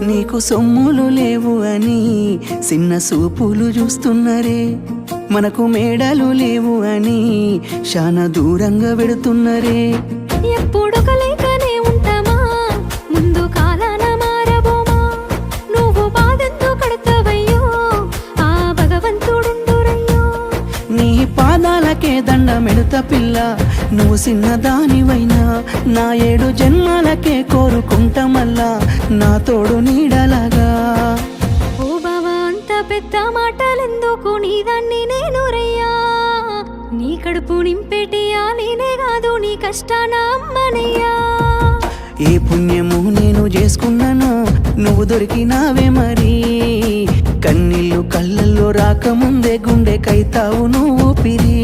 నీకు సొమ్ములు లేవు అని చిన్న సూపులు చూస్తున్నరే, మనకు మేడలు లేవు అని శానా దూరంగా పెడుతున్నరే. ఎప్పుడు కలేకనే ఉంటామా, ముందు కాలాన మారబోమా. నువ్వు బాధెందుకు కడతావయ్యో, ఆ భగవంతుడుండురయ్యో. నీ పాదాలకే దండమెడుత పిల్ల, నువ్వు చిన్నదానివైనా నా 7 జన్మాలకే కోరుకుంటా మల్లా నా తోడు నీడలాగా. ఓ బావా అంత పెద్ద మాటలెందుకు, నీదాన్ని నేను రయ్యా. నీ కడుపు నింపేటియా నేనే కాదు, నీ కష్టాన అమ్మనయ్యా. ఏ పుణ్యము నేను చేసుకున్నాను, నువ్వు దొరికినావే మరి. కన్నీళ్ళు కళ్ళల్లో రాకముందే గుండె కైతావు నువ్వు పిరి.